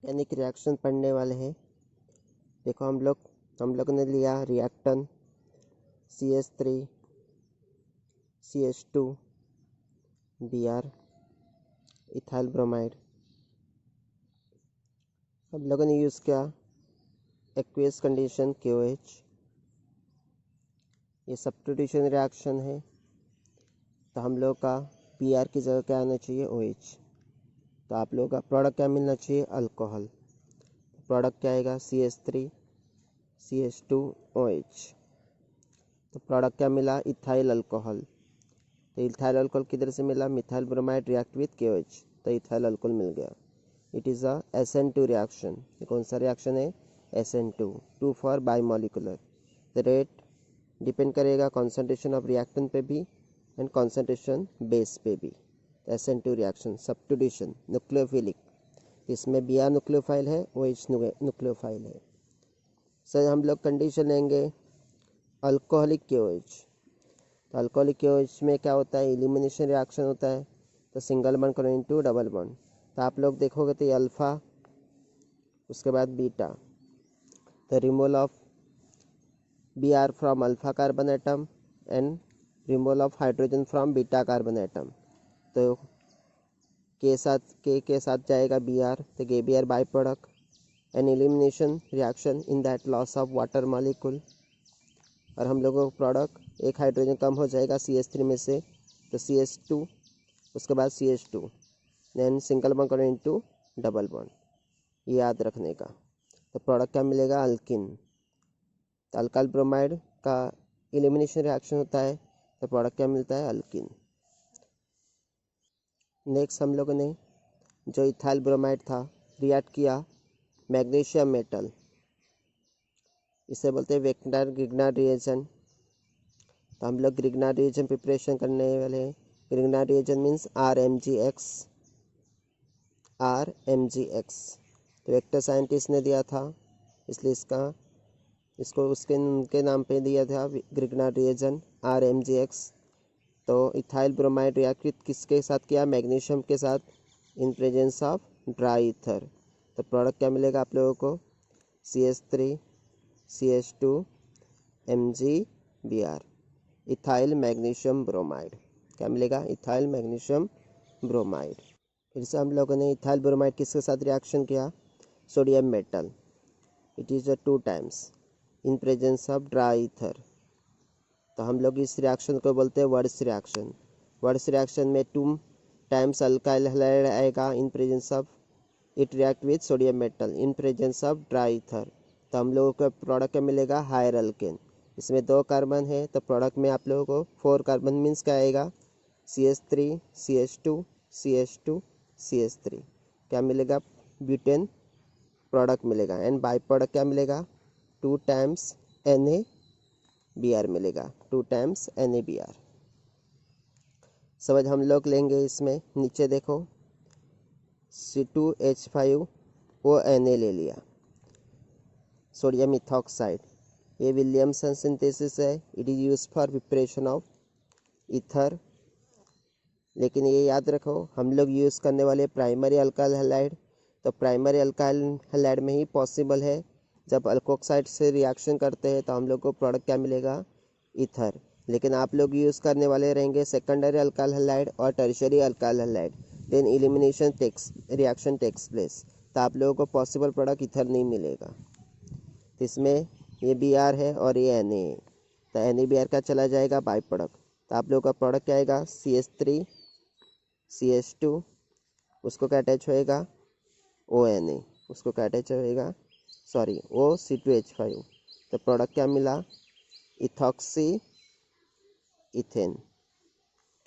Organic reaction पढ़ने वाले हैं। देखो हम लोग ने लिया reactant CH3 CH2 Br ethyl bromide. हम लोगों ने यूज़ किया एक्वियस कंडीशन KOH। ये सब्स्टिट्यूशन रिएक्शन है, तो हम लोग का Br की जगह क्या आना चाहिए, OH। तो आप लोगों का प्रोडक्ट क्या मिलना चाहिए, अल्कोहल। प्रोडक्ट क्या आएगा, CH3 CH2 OH। तो प्रोडक्ट क्या मिला, इथाइल अल्कोहल। तो इथाइल अल्कोहल किधर से मिला, methyl bromide react with KOH, तो इथाइल अल्कोहल मिल गया। It is a SN2 reaction. ये कौन सा रिएक्शन है, SN2, 2 for bimolecular. The rate depend करेगा कॉन्सेंट्रेशन ऑफ रिएक्टेंट पे भी एंड कॉन्सेंट्रेशन बेस पे भी। SN2 रिएक्शन सब्स्टिट्यूशन न्यूक्लियोफिलिक, इसमें Br न्यूक्लियोफाइल है, OH न्यूक्लियोफाइल है। सर हम लोग कंडीशन लेंगे अल्कोहलिक KOH। तो अल्कोहलिक KOH में क्या होता है, एलिमिनेशन रिएक्शन होता है। तो single bond chlorine to double bond. तो आप लोग देखोगे तो ये अल्फ़ा, उसके बाद बीटा। तो removal of Br from alpha carbon atom and removal of hydrogen from beta carbon atom. तो के साथ जाएगा Br, तो Br by product and elimination reaction in that loss of water molecule. और हम लोगों को प्रोडक्ट एक हाइड्रोजन कम हो जाएगा CH3 में से, तो CH2, उसके बाद CH2, then single bond chlorine to double bond, ये याद रखने का। तो प्रोडक्ट क्या मिलेगा, अल्किन। तो अल्काइल ब्रोमाइड का एलिमिनेशन रिएक्शन होता है, तो प्रोडक्ट क्या मिलता है, अल्किन। नेक्स्ट हम लोगों ने जो इथाइल ब्रोमाइड था रिएक्ट किया मैग्नीशियम मेटल, इसे बोलते हैं वेगनर ग्रिग्नार्ड रिएजेंट। तो हम लोग ग्रिग्नार्ड रिएजेंट प्रिपरेशन करने वाले हैं। Grignard reagent means RMGX। तो वेक्टर साइंटिस्ट ने दिया था, इसलिए इसको उनके नाम पे दिया था ग्रिग्नार्ड रिएजेंट RMGX। तो इथाइल ब्रोमाइड रिएक्ट किसके साथ किया, मैग्नीशियम के साथ, इन प्रेजेंस ऑफ ड्राई ईथर। तो प्रोडक्ट क्या मिलेगा आप लोगों को, CH3 CH2 MgBr, ethyl magnesium bromide. क्या मिलेगा, इथाइल मैग्नीशियम ब्रोमाइड। फिर से हम लोगों ने इथाइल ब्रोमाइड किसके साथ रिएक्शन किया, sodium metal. It is 2 times in presence of dry ether. तो हम लोग इस रिएक्शन को बोलते हैं वर्ड्स रिएक्शन। वर्ड्स रिएक्शन में 2 टाइम्स अल्काइल हैलाइड आएगा इन presence of, it react with sodium metal in presence of dry ether. तो हम लोगों को प्रोडक्ट क्या मिलेगा, हायर अल्केन। इसमें 2 कार्बन है, तो प्रोडक्ट में आप लोगों को 4 कार्बन मीन्स क्या आएगा, CH3 CH2 CH2 CH3। क्या मिलेगा, ब्यूटेन प्रोडक्ट मिलेगा। एंड बाई प्रोडक्ट क्या मिलेगा, 2 टाइम्स NaBr मिलेगा, 2 टाइम्स NaBr। समझ हम लोग लेंगे, इसमें नीचे देखो C2H5ONa ले लिया, सोडियम इथॉक्साइड। ये विलियमसन सिंथेसिस है, it is use for preparation of ether. लेकिन ये याद रखो हम लोग यूज़ करने वाले प्राइमरी अल्काइल हैलाइड। तो प्राइमरी अल्काइल हैलाइड में ही पॉसिबल है, जब अल्कोक्साइड से रिएक्शन करते हैं तो हम लोग को प्रोडक्ट क्या मिलेगा, ईथर। लेकिन आप लोग यूज़ करने वाले रहेंगे सेकेंडरी अल्काइल हैलाइड और tertiary alkyl halide, then elimination reaction takes place, तो आप लोगों को पॉसिबल प्रोडक्ट ईथर नहीं मिलेगा। तो इसमें ये Br है और ये Na है, तो NaBr का चला जाएगा बाई प्रोडक्ट। तो आप लोगों का प्रोडक्ट क्या आएगा, CH3 CH2, उसको क्या अटैच होएगा, ONa, उसको क्या अटैच होएगा, सॉरी O(C2H5). तो प्रोडक्ट क्या मिला, इथॉक्सी इथेन।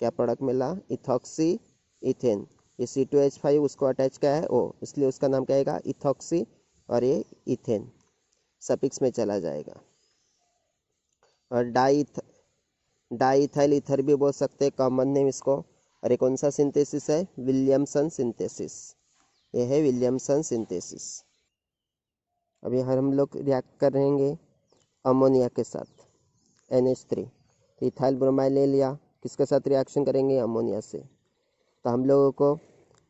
क्या प्रोडक्ट मिला, इथॉक्सी इथेन। ये C2H5 उसको अटैच क्या है, O, इसलिए उसका नाम क्या आएगा, इथॉक्सी, और ये इथेन सफिक्स में चला जाएगा। और डाई इथाइल ईथर भी बोल सकते हैं, कॉमन नेम इसको। और ये कौन सा सिंथेसिस है, विलियमसन सिंथेसिस। ये है विलियमसन सिंथेसिस। अभी हम लोग रिएक्ट कर रहेंगे अमोनिया के साथ, NH3। तो इथाइल ब्रोमाइड ले लिया, किसके साथ रिएक्शन करेंगे, अमोनिया से। तो हम लोगों को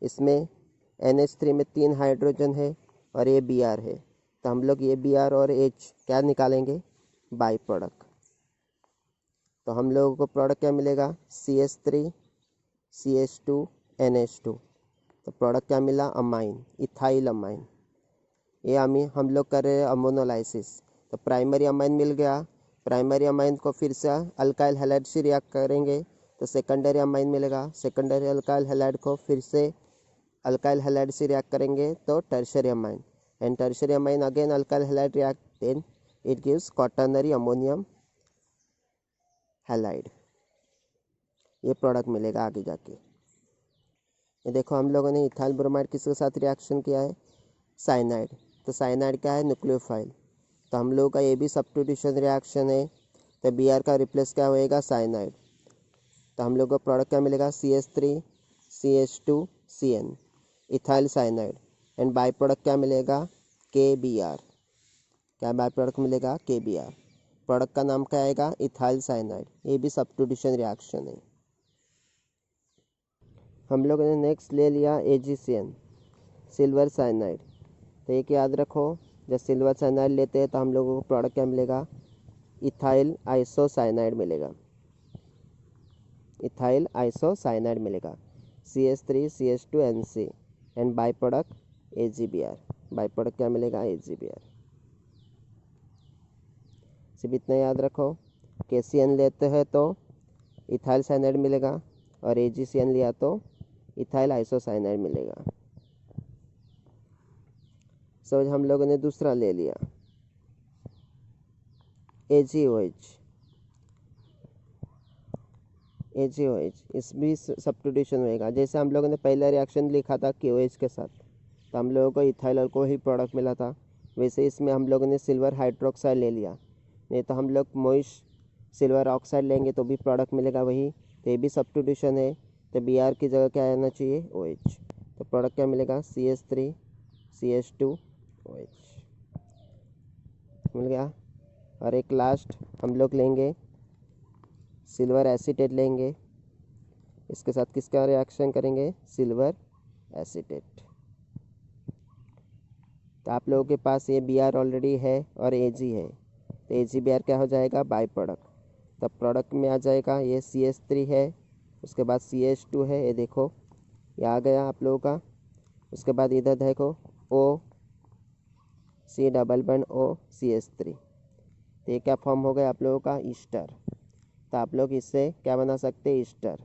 इसमें NH3 में 3 हाइड्रोजन है, और ये बी आर है, तो हम लोग ये बी आर और एच क्या निकालेंगे, बाई प्रोडक्ट। तो हम लोगों को प्रोडक्ट क्या मिलेगा, CH3 CH2 NH2। तो प्रोडक्ट क्या मिला, अमाइन, इथाइल अमाइन। ये हम लोग कर रहे हैं अमोनोलाइसिस। तो प्राइमरी अमाइन मिल गया, प्राइमरी अमाइन को फिर से अल्काइल हैलाइड से रिएक्ट करेंगे तो सेकेंडरी अमाइन मिलेगा, सेकेंडरी अल्काइल हैलाइड को फिर से अल्काइल हैलाइड से रिएक्ट करेंगे तो tertiary amine, and tertiary amine again alkyl halide react, then it gives quaternary ammonium halide. ये प्रोडक्ट मिलेगा आगे जाके। ये देखो हम लोगों ने इथाइल ब्रोमाइड किसके साथ रिएक्शन किया है, साइनाइड। तो साइनाइड क्या है, न्यूक्लियोफाइल। तो हम लोगों का ये भी सब्स्टिट्यूशन रिएक्शन है, तो बी आर का रिप्लेस क्या होएगा, साइनाइड। तो हम लोग को प्रोडक्ट क्या मिलेगा, CH3 CH2 CN, ethyl cyanide, and by product क्या मिलेगा, KBr। क्या बाई प्रोडक्ट मिलेगा, KBr। प्रोडक्ट का नाम क्या आएगा, इथाइल साइनाइड। ये भी सब्स्टिट्यूशन रिएक्शन है। हम लोगों ने नेक्स्ट ले लिया AgCN, सिल्वर साइनाइड। तो एक याद रखो, जब सिल्वर साइनाइड लेते हैं तो हम लोगों को प्रोडक्ट क्या मिलेगा, इथाइल आइसोसाइनाइड मिलेगा, इथाइल आइसोसाइनाइड मिलेगा, CH3 CH2 NC, and by product AgBr। By product क्या मिलेगा, AgBr। सिर्फ इतना याद रखो, KCN लेते हैं तो इथाइल साइनाइड मिलेगा, और AgCN लिया तो इथाइल आइसोसाइनाइड मिलेगा। समझ, हम लोगों ने दूसरा ले लिया AgOH। AgOH इस भी सब्स्टिट्यूशन होएगा। जैसे हम लोगों ने पहला रिएक्शन लिखा था KOH के साथ, तो हम लोगों को इथाइल अल्कोहल ही प्रोडक्ट मिला था, वैसे इसमें हम लोगों ने सिल्वर हाइड्रोक्साइड ले लिया। नहीं तो हम लोग मोइश सिल्वर ऑक्साइड लेंगे तो भी प्रोडक्ट मिलेगा वही, तो ये भी सब्स्टिट्यूशन है। तो Br की जगह क्या आना चाहिए, OH। तो प्रोडक्ट क्या मिलेगा, CH3 CH2 OH मिल गया। और एक लास्ट हम लोग लेंगे सिल्वर एसीटेट लेंगे, इसके साथ किसका रिएक्शन करेंगे, सिल्वर एसीटेट। तो आप लोगों के पास ये Br ऑलरेडी है और Ag है, तो AgBr क्या हो जाएगा, बाई प्रोडक्ट। तब प्रोडक्ट में आ जाएगा ये CH3 है, उसके बाद CH2 है, ये देखो ये आ गया आप लोगों का। उसके बाद इधर देखो O C double bond O CH3, तो ये क्या फॉर्म हो गया आप लोगों का, ईस्टर। तो आप लोग इससे क्या बना सकते हैं, ईस्टर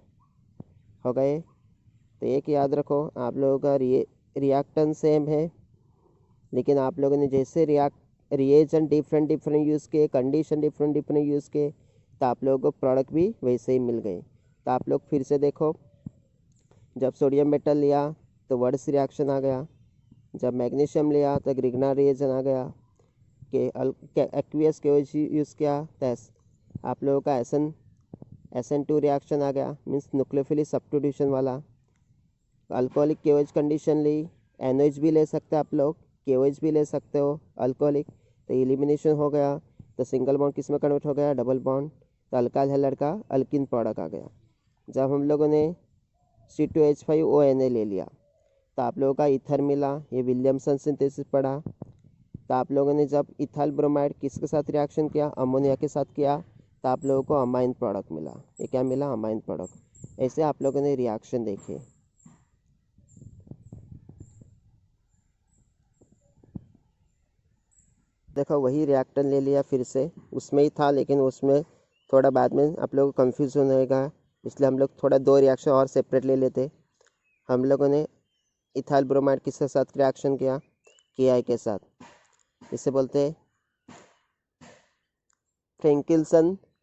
हो गए। तो एक याद रखो, आप लोगों का रिएक्टेंट सेम है, लेकिन आप लोगों ने जैसे रिएजेंट डिफरेंट डिफरेंट यूज़ किए, कंडीशन डिफरेंट डिफरेंट यूज़ किए, तो आप लोगों को प्रोडक्ट भी वैसे ही मिल गए। तो आप लोग फिर से देखो, जब सोडियम मेटल लिया तो वर्ड्स रिएक्शन आ गया, जब मैग्नीशियम लिया तो ग्रिग्नार रिएजन आ गया, के एक्वियस के यूज़ किया तो आप लोगों का SN2 रिएक्शन आ गया, मीन्स न्यूक्लियोफिलिक सब्स्टिट्यूशन वाला। अल्कोहलिक KOH कंडीशन ली, NOH भी ले सकते हैं आप लोग, KOH भी ले सकते हो अल्कोहलिक, तो एलिमिनेशन हो गया। तो सिंगल बॉन्ड किस में कन्वर्ट हो गया, डबल बॉन्ड, तो अल्काइल हैलाइड का अल्किन प्रोडक्ट आ गया। जब हम लोगों ने C2H5ONA ले लिया तो आप लोगों का ईथर मिला, ये विलियमसन सिंथेसिस पढ़ा। तो आप लोगों ने जब इथाइल ब्रोमाइड किसके साथ रिएक्शन किया, अमोनिया के साथ किया, तो आप लोगों को अमाइन प्रोडक्ट मिला। ये क्या मिला, अमाइन प्रोडक्ट। ऐसे आप लोगों ने रिएक्शन देखे। देखो वही रिएक्टर ले लिया फिर से, उसमें ही था लेकिन उसमें थोड़ा बाद में आप लोगों को कन्फ्यूजन होएगा, इसलिए हम लोग थोड़ा दो रिएक्शन और सेपरेट ले लेते। हम लोगों ने इथाइल ब्रोमाइड किसके साथ रिएक्शन किया, KI के साथ, इसे बोलते हैं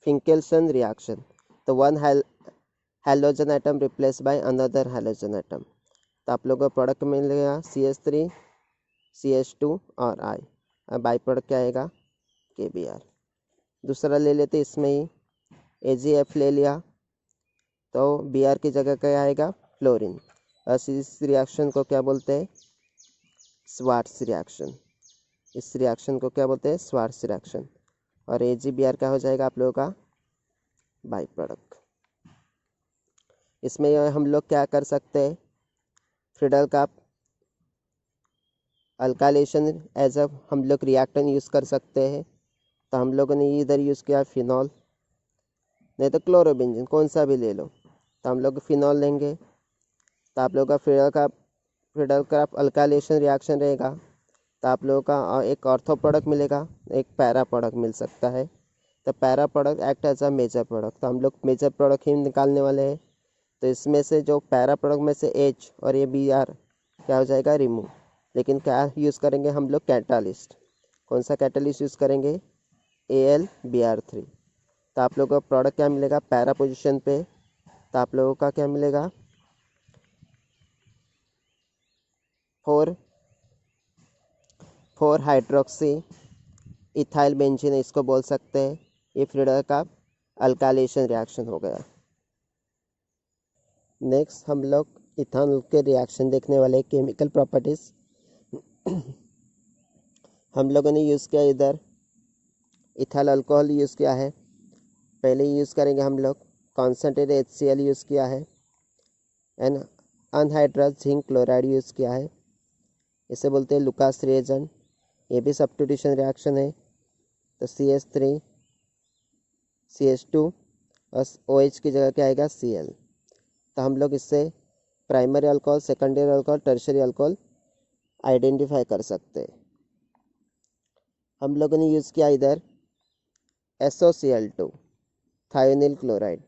फ्रिंकेल्सन रिएक्शन। तो one halogen atom replace by another halogen atom. तो आप लोगों को प्रोडक्ट मिल गया CH3 CH2 और I। अब बाई प्रोडक्ट क्या आएगा, KBr। दूसरा ले लेते इसमें ही, AgF ले लिया तो Br की जगह क्या आएगा, फ्लोरीन। और इस रिएक्शन को क्या बोलते हैं, स्वार्ट्स रिएक्शन। इस रिएक्शन को क्या बोलते हैं, स्वार्ट्स रिएक्शन। और AgBr क्या हो जाएगा आप लोगों का, बाई प्रोडक्ट। इसमें हम लोग क्या कर सकते हैं, फ्रीडल का अल्काइलेशन एज अ हम लोग रिएक्टेंट यूज़ कर सकते हैं। तो हम लोगों ने इधर यूज़ किया फिनॉल, नहीं तो क्लोरोबेंजीन, कौन सा भी ले लो। तो हम लोग फिनॉल लेंगे तो आप लोगों का फ्रीडल का अल्काइलेशन रिएक्शन रहेगा। तो आप लोगों का एक ऑर्थो प्रोडक्ट मिलेगा, एक पैरा प्रोडक्ट मिल सकता है। तो para product act as a major product, तो हम लोग मेजर प्रोडक्ट ही निकालने वाले हैं। तो इसमें से जो पैरा प्रोडक्ट में से H और ये Br क्या हो जाएगा, रिमूव। लेकिन क्या यूज़ करेंगे हम लोग, कैटालिस्ट। कौन सा कैटालिस्ट यूज़ करेंगे, AlBr3। तो आप लोगों का प्रोडक्ट क्या मिलेगा पैरा पोजीशन पे, तो आप लोगों का क्या मिलेगा, 4 हाइड्रोक्सी इथाइल बेंजीन इसको बोल सकते हैं। ये फ्रीडल का अल्काइलेशन रिएक्शन हो गया। नेक्स्ट हम लोग इथानॉल के रिएक्शन देखने वाले केमिकल प्रॉपर्टीज़। हम लोगों ने यूज़ किया इधर इथाइल अल्कोहल यूज़ किया है। पहले यूज़ करेंगे हम लोग कॉन्सेंट्रेटेड HCl यूज़ किया है and anhydrous zinc chloride use किया है। इसे बोलते हैं लुकास रिएजेंट। ये भी सब्स्टिट्यूशन रिएक्शन है। तो CH3 CH2 और OH की जगह क्या आएगा, Cl। तो हम लोग इससे primary alcohol, secondary alcohol, tertiary alcohol identify कर सकते हैं। हम लोगों ने यूज़ किया इधर SOCl2 thionyl chloride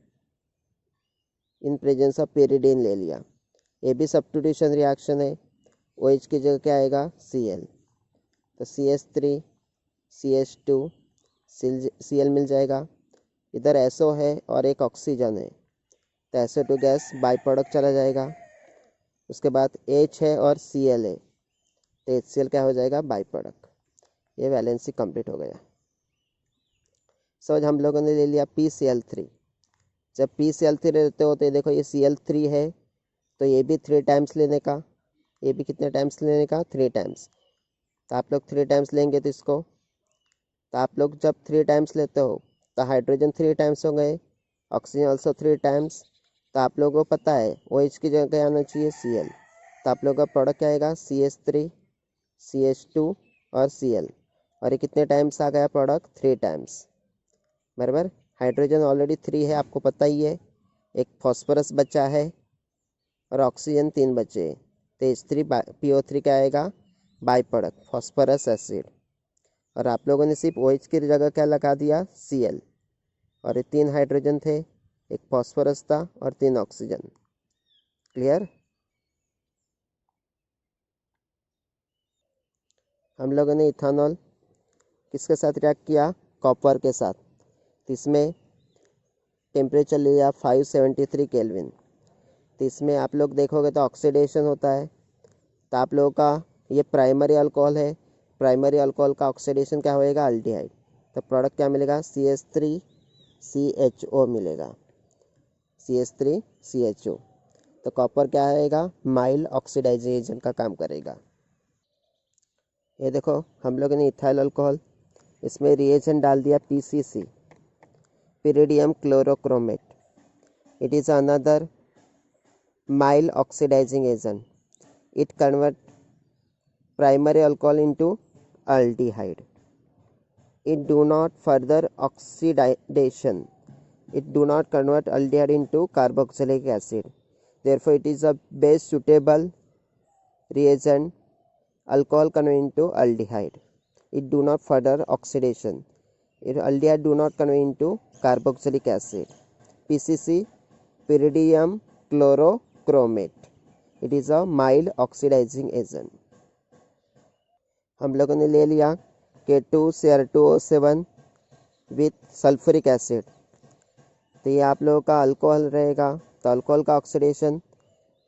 in presence of pyridine ले लिया। ये भी सब्स्टिट्यूशन रिएक्शन है। OH की जगह क्या आएगा, Cl। तो CH3 CH2 Cl मिल जाएगा। इधर SO है और एक ऑक्सीजन है, तो SO2 गैस बाई प्रोडक्ट चला जाएगा। उसके बाद H है और Cl है, तो HCl क्या हो जाएगा, बाई प्रोडक्ट। ये वैलेंसी कंप्लीट हो गया। समझ हम लोगों ने ले लिया PCl3। जब PCl3 लेते हो तो देखो ये Cl3 है, तो ये भी 3 टाइम्स लेने का, ये भी कितने टाइम्स लेने का, 3 टाइम्स। तो आप लोग 3 टाइम्स लेंगे तो इसको, तो आप लोग जब 3 टाइम्स लेते हो तो हाइड्रोजन 3 टाइम्स हो गए, ऑक्सीजन ऑल्सो 3 टाइम्स। तो आप लोगों को पता है OH की जगह क्या आना चाहिए, Cl। तो आप लोगों का प्रोडक्ट क्या आएगा, CH3 CH2 और Cl। और ये कितने टाइम्स आ गया प्रोडक्ट, 3 टाइम्स, बराबर। हाइड्रोजन ऑलरेडी 3 है, आपको पता ही है। एक फॉस्फोरस बचा है और ऑक्सीजन 3 बचे। तो H3PO3 क्या आएगा, बाई प्रोडक्ट फॉस्फोरस एसिड। और आप लोगों ने सिर्फ OH की जगह क्या लगा दिया, Cl। और ये 3 हाइड्रोजन थे, एक फॉस्फोरस था और 3 ऑक्सीजन। क्लियर। हम लोगों ने इथानॉल किसके साथ रिएक्ट किया, कॉपर के साथ। तो इसमें टेम्परेचर लिया 573 केल्विन। तो इसमें आप लोग देखोगे तो ऑक्सीडेशन होता है। तो आप लोगों का ये प्राइमरी अल्कोहल है, प्राइमरी अल्कोहल का ऑक्सीडेशन क्या होएगा, अल्डिहाइड। तो प्रोडक्ट क्या मिलेगा, CH3CHO मिलेगा, CH3CHO। तो कॉपर क्या आएगा, माइल्ड ऑक्सीडाइजिंग एजेंट का काम करेगा। ये देखो हम लोगों ने इथाइल अल्कोहल, इसमें रिएजेंट डाल दिया PCC, pyridium chlorochromate। It is another mild oxidizing agent. It converts primary alcohol into aldehyde. It do not further oxidation. It do not convert aldehyde into carboxylic acid. Therefore, it is a best suitable reagent. Alcohol convert into aldehyde. It do not further oxidation. Aldehyde do not convert into carboxylic acid. PCC, pyridium chlorochromate. It is a mild oxidizing agent. हम लोगों ने ले लिया K2Cr2O7 with sulphuric acid. तो ये आप लोगों का अल्कोहल रहेगा। तो अल्कोहल का ऑक्सीडेशन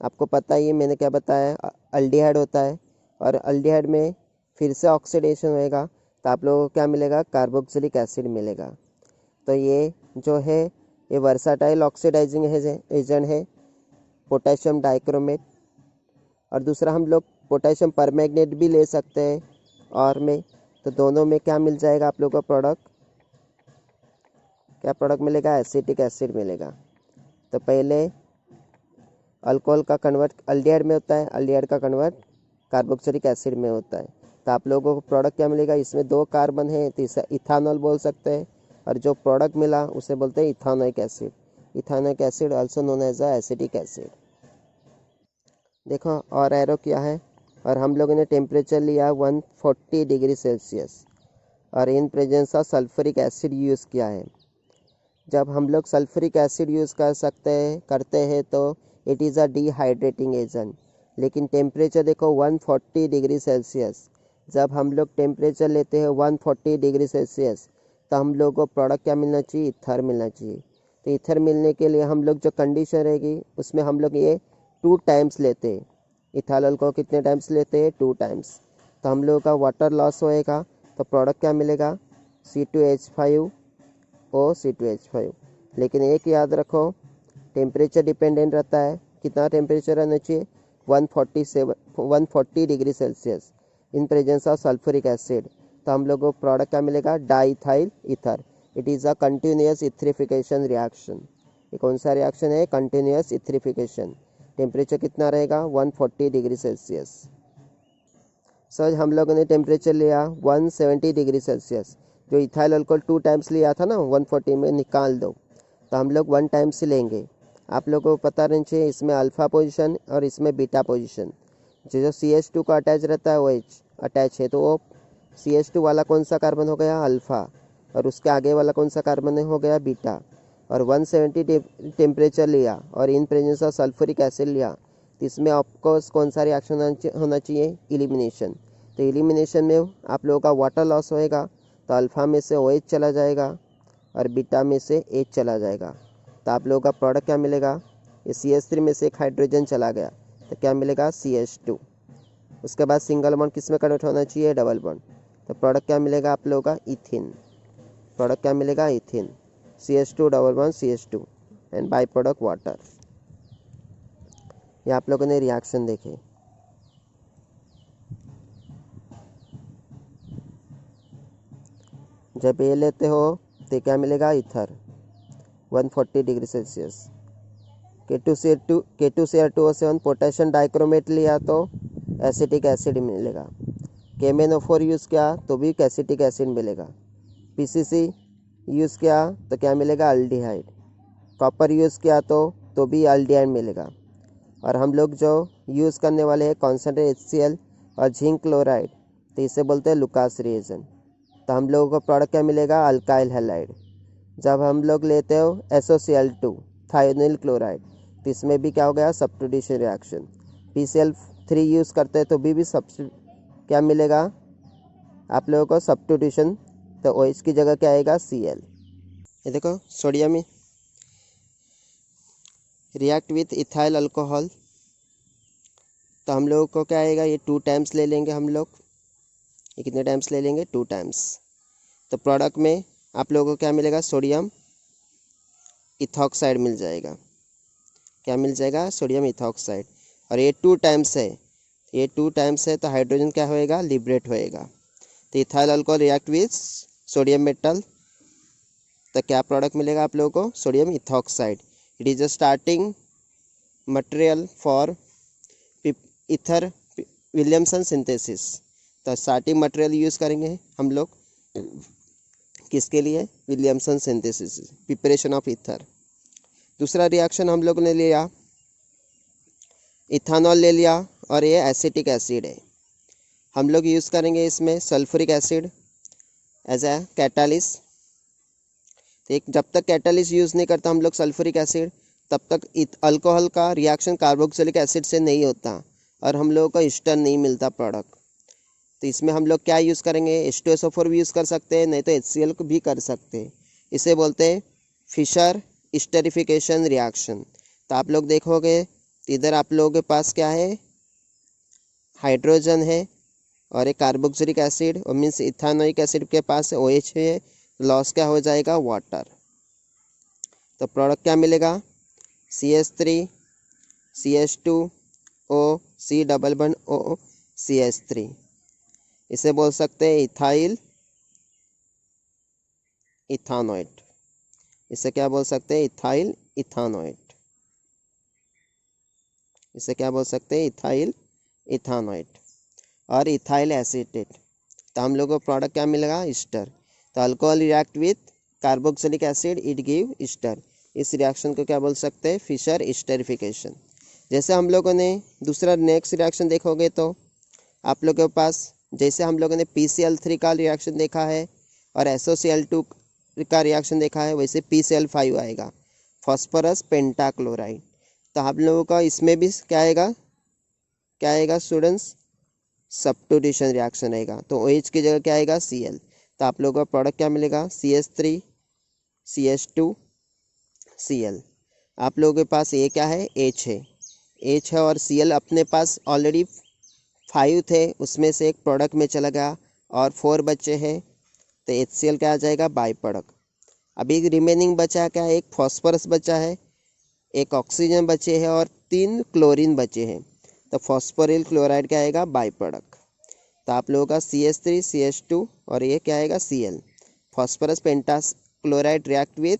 आपको पता ही है, मैंने क्या बताया, अल्डिहाइड होता है। और अल्डिहाइड में फिर से ऑक्सीडेशन होएगा, तो आप लोगों को क्या मिलेगा, कार्बोक्सिलिक एसिड मिलेगा। तो ये जो है ये वर्साटाइल ऑक्सीडाइजिंग एजेंट है, पोटेशियम डाइक्रोमेट। और दूसरा हम लोग पोटेशियम परमैंगनेट भी ले सकते हैं और में। तो दोनों में क्या मिल जाएगा आप लोगों को प्रोडक्ट, क्या प्रोडक्ट मिलेगा, एसिटिक एसिड मिलेगा। तो पहले अल्कोहल का कन्वर्ट अल्डिहाइड में होता है, अल्डिहाइड का कन्वर्ट कार्बोक्सिलिक एसिड में होता है। तो आप लोगों को प्रोडक्ट क्या मिलेगा, इसमें 2 कार्बन है तो इसे इथानॉल बोल सकते हैं, और जो प्रोडक्ट मिला उसे बोलते हैं ethanoic acid. Ethanoic acid also known as a acetic acid. देखो और एरो क्या है, और हम लोगों ने टेम्परेचर लिया 140 डिग्री सेल्सियस, और इन presence of sulphuric acid use किया है। जब हम लोग सल्फ्यूरिक एसिड यूज़ करते हैं तो it is a dehydrating agent. लेकिन टेम्परेचर देखो 140 डिग्री सेल्सियस। जब हम लोग टेम्परेचर लेते हैं 140 डिग्री सेल्सियस तो हम लोग को प्रोडक्ट क्या मिलना चाहिए, ईथर मिलना चाहिए। तो ईथर मिलने के लिए हम लोग जो कंडीशन रहेगी उसमें हम लोग ये 2 टाइम्स लेते हैं। इथानॉल को कितने टाइम्स लेते हैं, 2 टाइम्स। तो हम लोगों का वाटर लॉस होएगा, तो प्रोडक्ट क्या मिलेगा, C2H5O C2H5। लेकिन एक याद रखो, टेम्परेचर डिपेंडेंट रहता है। कितना टेम्परेचर रहना चाहिए, 140 degree Celsius in presence of sulphuric acid. तो हम लोग को प्रोडक्ट क्या मिलेगा, diethyl ether. It is a continuous etherification reaction. ये कौन सा रिएक्शन है, कंटिन्यूस इथरिफिकेशन। टेम्परेचर कितना रहेगा, 140 डिग्री सेल्सियस। सर हम लोगों ने टेम्परेचर लिया 170 डिग्री सेल्सियस। जो इथाइल अल्कोहल 2 टाइम्स लिया था ना, 140 में निकाल दो, तो हम लोग 1 टाइम्स लेंगे। आप लोगों को पता रहना चाहिए इसमें अल्फ़ा पोजीशन और इसमें बीटा पोजीशन। जो CH2 का अटैच रहता है, वो H अटैच है, तो वो CH2 वाला कौन सा कार्बन हो गया, अल्फ़ा, और उसके आगे वाला कौन सा कार्बन हो गया, बीटा। और 170 टेम्परेचर लिया और इन प्रेजेंस ऑफ सल्फ्यूरिक एसिड लिया, तो इसमें आपको कौन सा रिएक्शन होना चाहिए, एलिमिनेशन। तो एलिमिनेशन में आप लोगों का वाटर लॉस होएगा, तो अल्फ़ा में से OH चला जाएगा और बीटा में से H चला जाएगा। तो आप लोगों का प्रोडक्ट क्या मिलेगा, ये CH3 में से एक हाइड्रोजन चला गया तो क्या मिलेगा, CH2। उसके बाद सिंगल बॉन्ड किस में कन्वर्ट होना चाहिए, डबल बॉन्ड। तो प्रोडक्ट क्या मिलेगा आप लोगों का, इथिन। प्रोडक्ट क्या मिलेगा, इथिन। CH2 double bond CH2 and by product water. ये आप लोगों ने रिएक्शन देखे। जब ये लेते हो तो क्या मिलेगा, ether 140 degree Celsius. K2Cl2O7 potassium dichromate लिया तो एसिटिक एसिड मिलेगा। KMnO4 यूज़ किया तो भी एसिटिक एसिड मिलेगा। PCC यूज़ किया तो क्या मिलेगा, अल्डिहाइड। कॉपर यूज़ किया तो भी अल्डिहाइड मिलेगा। और हम लोग जो यूज़ करने वाले हैं कॉन्सेंट्रेट HCl और जिंक क्लोराइड, तो इसे बोलते हैं लुकास रिएजेंट। तो हम लोगों को प्रोडक्ट क्या मिलेगा, अल्काइल हैलाइड। जब हम लोग लेते हो SOCl2 थायोनिल क्लोराइड, तो इसमें भी क्या हो गया, सब्स्टिट्यूशन रिएक्शन। PCl3 यूज़ करते हैं तो भी क्या मिलेगा आप लोगों को, सब्स्टिट्यूशन। तो OH की जगह क्या आएगा, Cl। ये देखो sodium react with ethyl alcohol, तो हम लोगों को क्या आएगा, ये 2 टाइम्स ले लेंगे हम लोग। ये कितने टाइम्स ले लेंगे, 2 टाइम्स। तो प्रोडक्ट में आप लोगों को क्या मिलेगा, सोडियम इथॉक्साइड मिल जाएगा। क्या मिल जाएगा, सोडियम इथॉक्साइड। और ये 2 टाइम्स है, ये 2 टाइम्स है, तो हाइड्रोजन क्या होएगा, लिबरेट होएगा। तो ethyl alcohol react with sodium metal, तो क्या प्रोडक्ट मिलेगा आप लोगों को, sodium ethoxide. It is a starting material for ether Williamson synthesis. तो स्टार्टिंग मटेरियल यूज़ करेंगे हम लोग किसके लिए, Williamson synthesis, preparation of ether. दूसरा रिएक्शन हम लोग ने लिया, इथानॉल ले लिया, और ये एसिटिक एसिड है। हम लोग यूज़ करेंगे इसमें sulphuric acid as a catalyst. एक जब तक कैटालिस्ट यूज़ नहीं करता हम लोग सल्फ्यूरिक एसिड, तब तक अल्कोहल का रिएक्शन कार्बोक्सिलिक एसिड से नहीं होता और हम लोगों को ईस्टर नहीं मिलता प्रोडक्ट। तो इसमें हम लोग क्या यूज़ करेंगे, H2SO4 भी यूज़ कर सकते हैं, नहीं तो HCl को भी कर सकते हैं। इसे बोलते हैं फिशर स्टेरिफिकेशन रिएक्शन। तो आप लोग देखोगे इधर आप लोगों के पास क्या है, हाइड्रोजन है और एक कार्बोक्सिलिक एसिड, और मीन्स इथानोइक एसिड के पास OH है, लॉस क्या हो जाएगा, वाटर। तो प्रोडक्ट क्या मिलेगा, CH3 CH2O C double bond O CH3। इसे बोल सकते हैं इथाइल इथानोइड। इसे क्या बोल सकते हैं, इथाइल इथानोइड। इसे क्या बोल सकते हैं, इथाइल इथानोइड। और इथाइल एसीटेट, तो हम लोग को प्रोडक्ट क्या मिलेगा, ईस्टर। तो alcohol react with carboxylic acid, it give Easter. इस रिएक्शन को क्या बोल सकते हैं, फिशर ईस्टरिफिकेशन। जैसे हम लोगों ने दूसरा नेक्स्ट रिएक्शन देखोगे तो आप लोगों के पास, जैसे हम लोगों ने PCl3 का रिएक्शन देखा है और SOCl2 का रिएक्शन देखा है, वैसे PCl5 आएगा, फॉस्फोरस पेंटाक्लोराइड। तो आप लोगों का इसमें भी क्या आएगा स्टूडेंट्स, सब्स्टिट्यूशन रिएक्शन आएगा। तो OH की जगह क्या आएगा, Cl। तो आप लोगों का प्रोडक्ट क्या मिलेगा, CH3 CH2 Cl। आप लोगों के पास ये क्या है, H है और Cl अपने पास ऑलरेडी 5 थे, उसमें से एक प्रोडक्ट में चला गया और 4 बचे हैं, तो HCl क्या आ जाएगा, बाई प्रोडक्ट। अभी रिमेनिंग बचा क्या है, एक फॉस्फोरस बचा है, एक ऑक्सीजन बचे हैं और 3 क्लोरीन बचे हैं, तो फॉस्फोरिल क्लोराइड क्या आएगा, बाई प्रोडक्ट। तो आप लोगों का CH3 CH2 और ये क्या आएगा, Cl। Phosphorus pentachloride react with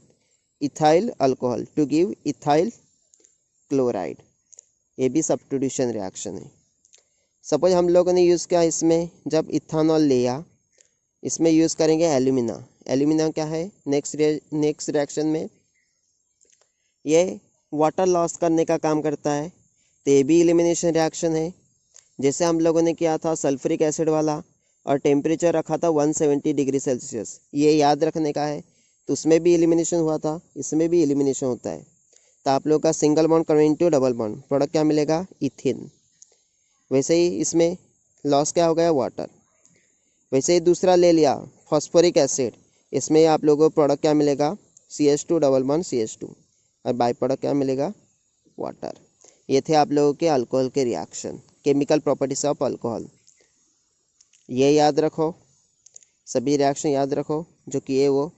ethyl alcohol to give ethyl chloride, ये भी सब्स्टिट्यूशन रिएक्शन है। सपोज हम लोगों ने यूज़ किया इसमें, जब इथानॉल लिया, इसमें यूज़ करेंगे एल्यूमिना। एल्यूमिना क्या है, नेक्स्ट रिएक्शन में ये वाटर लॉस करने का काम करता है, तो ये भी एलिमिनेशन रिएक्शन है। जैसे हम लोगों ने किया था सल्फ्यूरिक एसिड वाला और टेम्परेचर रखा था 170 डिग्री सेल्सियस, ये याद रखने का है। तो उसमें भी एलिमिनेशन हुआ था, इसमें भी एलिमिनेशन होता है। तो आप लोग का single bond convert to double bond, product क्या मिलेगा, इथिन। वैसे ही इसमें लॉस क्या हो गया, वाटर। वैसे ही दूसरा ले लिया फॉस्फोरिक एसिड, इसमें आप लोगों को प्रोडक्ट क्या मिलेगा, CH2 डबल बॉन्ड CH2 और बाई प्रोडक्ट क्या मिलेगा, वाटर। ये थे आप लोगों के अल्कोहल के reaction, chemical properties of alcohol. ये याद रखो, सभी रिएक्शन याद रखो जो किए वो